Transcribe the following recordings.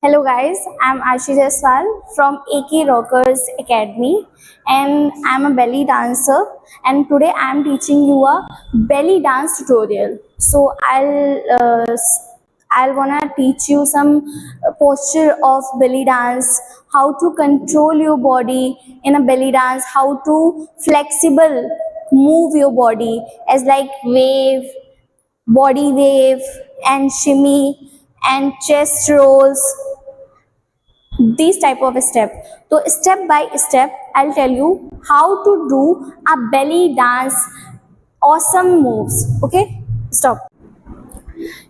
Hello guys, I'm Ashi Jaiswal from AK Rockers Academy and I'm a belly dancer and today I'm teaching you a belly dance tutorial. So I'll wanna teach you some posture of belly dance, how to control your body in a belly dance, how to flexible move your body as like wave, body wave and shimmy and chest rolls, these type of step. So step by step I'll tell you how to do a belly dance awesome moves. Okay, stop.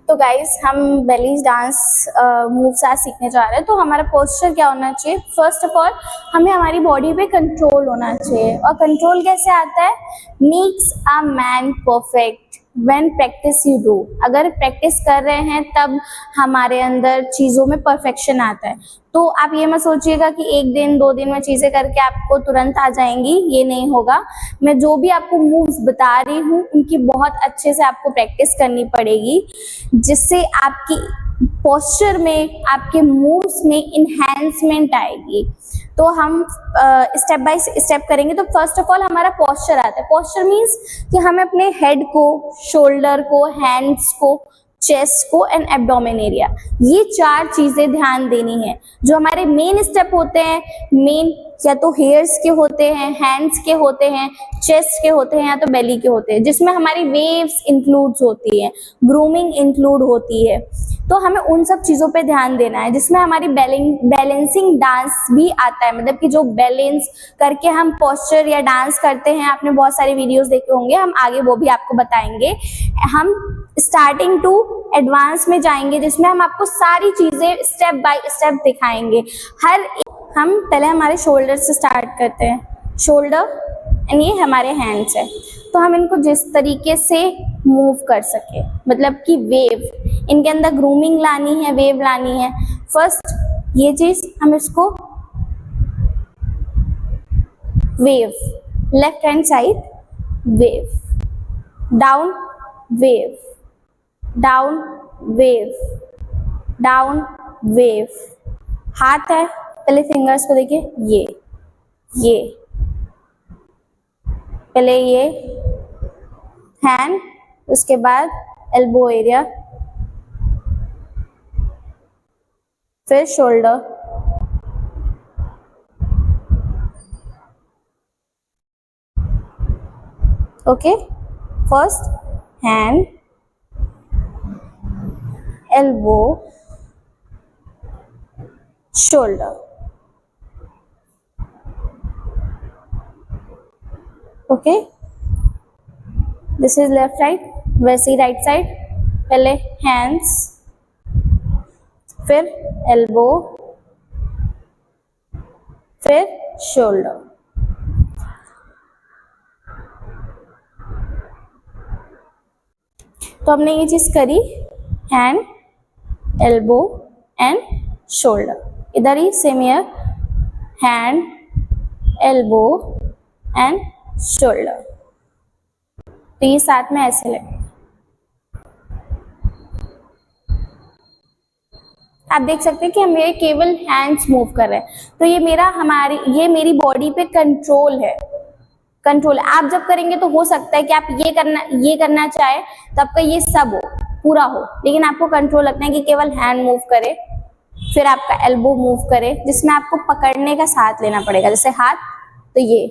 तो guys हम belly dance moves आज सीखने जा रहे हैं। तो हमारा posture क्या होना चाहिए? फर्स्ट ऑफ ऑल हमें हमारी बॉडी पे कंट्रोल होना चाहिए। और कंट्रोल कैसे आता है? Makes a man perfect when practice you do. अगर प्रैक्टिस कर रहे हैं तब हमारे अंदर चीज़ों में परफेक्शन आता है। तो आप ये मत सोचिएगा कि एक दिन दो दिन में चीज़ें करके आपको तुरंत आ जाएंगी, ये नहीं होगा। मैं जो भी आपको मूव्स बता रही हूँ उनकी बहुत अच्छे से आपको प्रैक्टिस करनी पड़ेगी, जिससे आपकी पोस्चर में, आपके मूव्स में इन्हेंसमेंट आएगी। तो हम स्टेप बाय स्टेप करेंगे। तो फर्स्ट ऑफ ऑल हमारा पोस्चर आता है। पोस्चर मीन्स कि हमें अपने हेड को, शोल्डर को, हैंड्स को, चेस्ट को एंड एब्डोमेन एरिया, ये चार चीजें ध्यान देनी है। जो हमारे मेन स्टेप होते हैं, मेन या तो हेयर्स के होते हैं, हैंड्स के होते हैं, चेस्ट के होते हैं या तो बेली के होते हैं, जिसमें हमारी वेव्स इंक्लूड्स होती है, ग्रूमिंग इंक्लूड होती है। तो हमें उन सब चीजों पे ध्यान देना है, जिसमें हमारी बैलेंसिंग डांस भी आता है। मतलब कि जो बैलेंस करके हम पोस्चर या डांस करते हैं, आपने बहुत सारे वीडियोस देखे होंगे, हम आगे वो भी आपको बताएंगे। हम स्टार्टिंग टू एडवांस में जाएंगे, जिसमें हम आपको सारी चीजें स्टेप बाय स्टेप दिखाएंगे। हम पहले हमारे शोल्डर से स्टार्ट करते हैं। शोल्डर एंड ये हमारे हैंड्स है। तो हम इनको जिस तरीके से मूव कर सके, मतलब कि वेव, इनके अंदर ग्रूमिंग लानी है, वेव लानी है। फर्स्ट ये चीज हम इसको wave, left hand side wave, down wave, down wave, down wave. हाथ है, पहले फिंगर्स को देखिए, ये पहले ये हैंड, उसके बाद एल्बो एरिया, फिर shoulder, okay. First hand, elbow, shoulder, okay. This is left side, वैसे ही राइट साइड। पहले हैंड्स, फिर एल्बो, फिर शोल्डर। तो हमने ये चीज करी, हैंड, एल्बो एंड शोल्डर। इधर ही same ear, hand, elbow and shoulder. तो ये साथ में ऐसे लगे। आप देख सकते हैं कि हम मेरे केवल हैंड्स मूव कर रहे हैं। तो ये मेरी बॉडी पे कंट्रोल है। आप जब करेंगे तो हो सकता है कि आप ये करना चाहे तो आपका ये सब हो, पूरा हो, लेकिन आपको कंट्रोल रखना है कि केवल हैंड मूव करे, फिर आपका एल्बो मूव करे, जिसमें आपको पकड़ने का साथ लेना पड़ेगा। जैसे हाथ तो ये,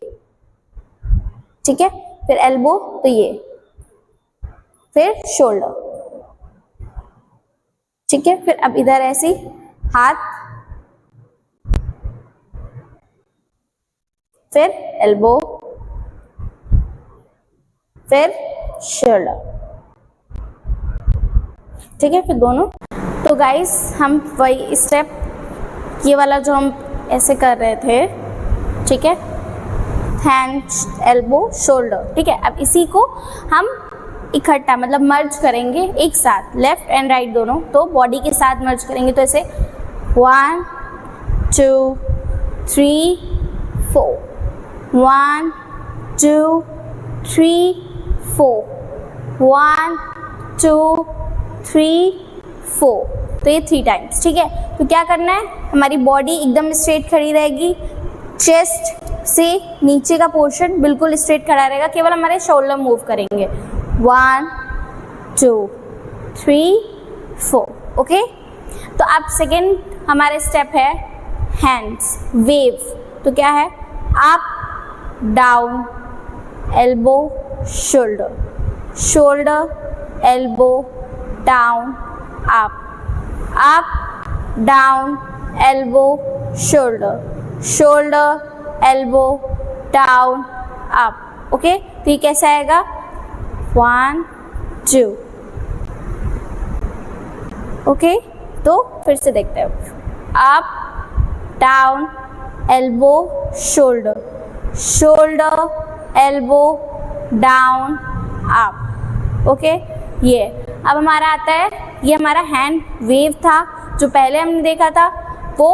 ठीक है, फिर एल्बो तो ये, फिर शोल्डर, ठीक है। फिर अब इधर ऐसे हाथ, फिर एल्बो, फिर शोल्डर, ठीक है, फिर दोनों। तो गाइस हम वही स्टेप, ये वाला जो हम ऐसे कर रहे थे, ठीक है, हैंड, एल्बो, शोल्डर, ठीक है। अब इसी को हम इकट्ठा, मतलब मर्ज करेंगे एक साथ, लेफ्ट एंड राइट दोनों, तो बॉडी के साथ मर्ज करेंगे। तो ऐसे 1 2 3 4, 1 2 3 4, 1 2 3 4। तो तो ये 3 टाइम्स, ठीक है। तो क्या करना है, हमारी बॉडी एकदम स्ट्रेट खड़ी रहेगी, चेस्ट से नीचे का पोर्शन बिल्कुल स्ट्रेट खड़ा रहेगा, केवल हमारे शोल्डर मूव करेंगे। 1 2 3 4, ओके। तो अब सेकेंड हमारे स्टेप है हैंड्स वेव। तो क्या है, up down elbow shoulder, shoulder elbow down up, up down elbow shoulder, shoulder elbow down up, okay. तो ये कैसा आएगा, 1 2, ओके। तो फिर से देखते हैं, up down elbow shoulder, shoulder elbow down up, okay. ये अब हमारा आता है, ये हमारा हैंड वेव था जो पहले हमने देखा था, वो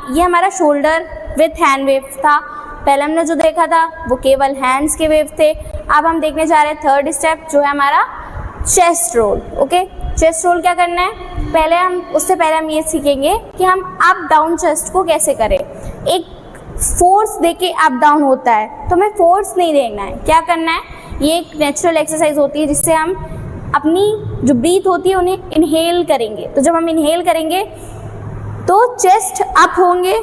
ये हमारा शोल्डर विथ हैंड वेव था। पहले हमने जो देखा था वो केवल हैंड्स के वेव थे। अब हम देखने जा रहे हैं थर्ड स्टेप जो है हमारा chest roll, okay. Chest roll क्या करना है, उससे पहले हम ये सीखेंगे कि हम अप डाउन चेस्ट को कैसे करें। एक फोर्स देके अप डाउन होता है, तो हमें फोर्स नहीं देना है। क्या करना है, ये एक नेचुरल एक्सरसाइज होती है जिससे हम अपनी जो ब्रीथ होती है उन्हें इनहेल करेंगे। तो जब हम इनहेल करेंगे तो चेस्ट अप होंगे,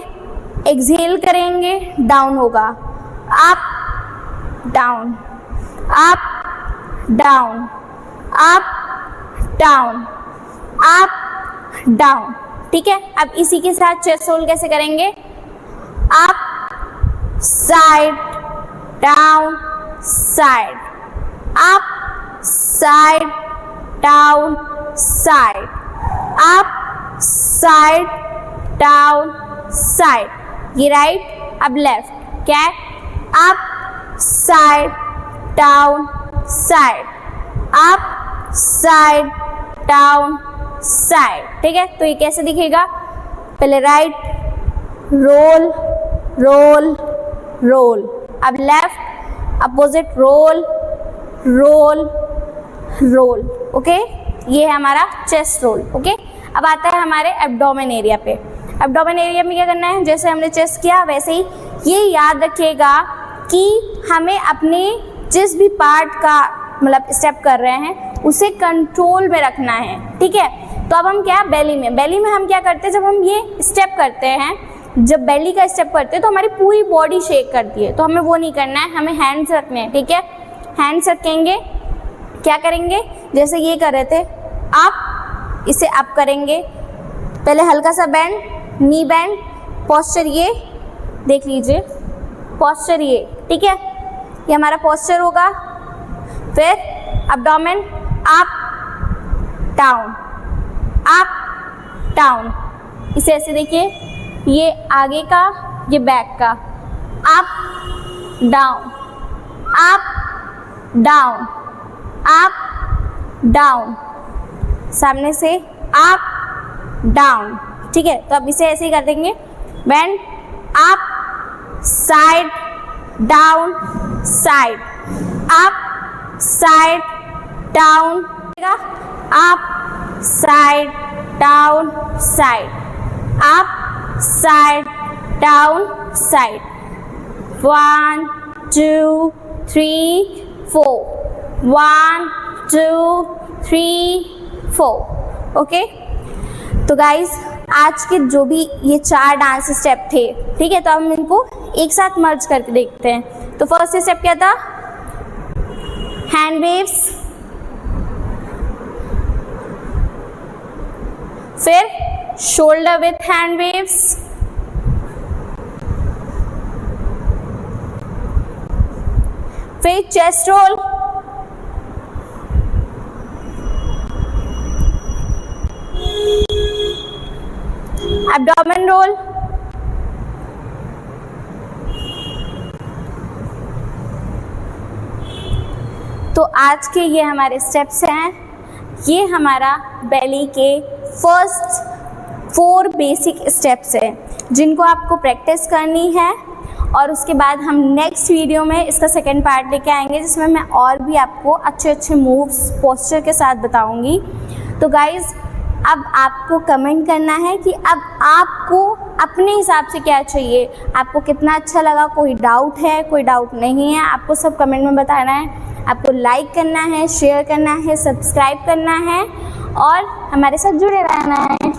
एक्सहेल करेंगे डाउन होगा, up down up down up down up down, ठीक है। अब इसी के साथ चेस्ट रोल कैसे करेंगे, up side down side, up side down side, up side down side, ये राइट। अब लेफ्ट क्या है, up side down side, up side down side, ठीक है। तो ये कैसे दिखेगा, पहले राइट रोल रोल रोल, अब left opposite roll roll roll, okay. ये है हमारा चेस्ट रोल, ओके। अब आता है हमारे एब्डोमेन एरिया पे। एब्डोमेन एरिया में क्या करना है, जैसे हमने चेस्ट किया वैसे ही ये याद रखिएगा कि हमें अपने जिस भी पार्ट का मतलब स्टेप कर रहे हैं उसे कंट्रोल में रखना है, ठीक है। तो अब हम क्या, बेली में हम क्या करते हैं, जब हम ये स्टेप करते हैं, जब बेली का स्टेप करते हैं तो हमारी पूरी बॉडी शेक करती है, तो हमें वो नहीं करना है, हमें हैंड्स रखने हैं, ठीक है। हैंड्स रखेंगे, क्या करेंगे, जैसे ये कर रहे थे अप, इसे अप करेंगे, पहले हल्का सा बैंड, नी बैंड, पोस्चर ये देख लीजिए, पोस्चर ये, ठीक है, ये हमारा पोस्चर होगा। फिर abdomen up down up down, इसे ऐसे देखिए, ये आगे का ये बैक का, up down up down up down, सामने से अप डाउन, ठीक है। तो अब इसे ऐसे ही कर देंगे, band up side down side, up side down, up side down side, up side down side, 1 2 3 4, 1 2 3 4, okay. तो गाइज आज के जो भी ये 4 डांस स्टेप थे, ठीक है, तो हम इनको एक साथ मर्ज करके देखते हैं। तो फर्स्ट स्टेप क्या था, हैंड वेव्स, फिर शोल्डर विथ हैंड वेव्स, फिर चेस्ट रोल, एब्डोमेन रोल, तो आज के ये हमारे स्टेप्स हैं। ये हमारा बेली के फर्स्ट 4 बेसिक स्टेप्स हैं जिनको आपको प्रैक्टिस करनी है, और उसके बाद हम नेक्स्ट वीडियो में इसका सेकंड पार्ट लेके आएंगे जिसमें मैं और भी आपको अच्छे अच्छे मूव्स पोस्चर के साथ बताऊंगी। तो गाइज़ अब आपको कमेंट करना है कि अब आपको अपने हिसाब से क्या चाहिए, आपको कितना अच्छा लगा, कोई डाउट है, कोई डाउट नहीं है, आपको सब कमेंट में बताना है। आपको लाइक करना है, शेयर करना है, सब्सक्राइब करना है और हमारे साथ जुड़े रहना है।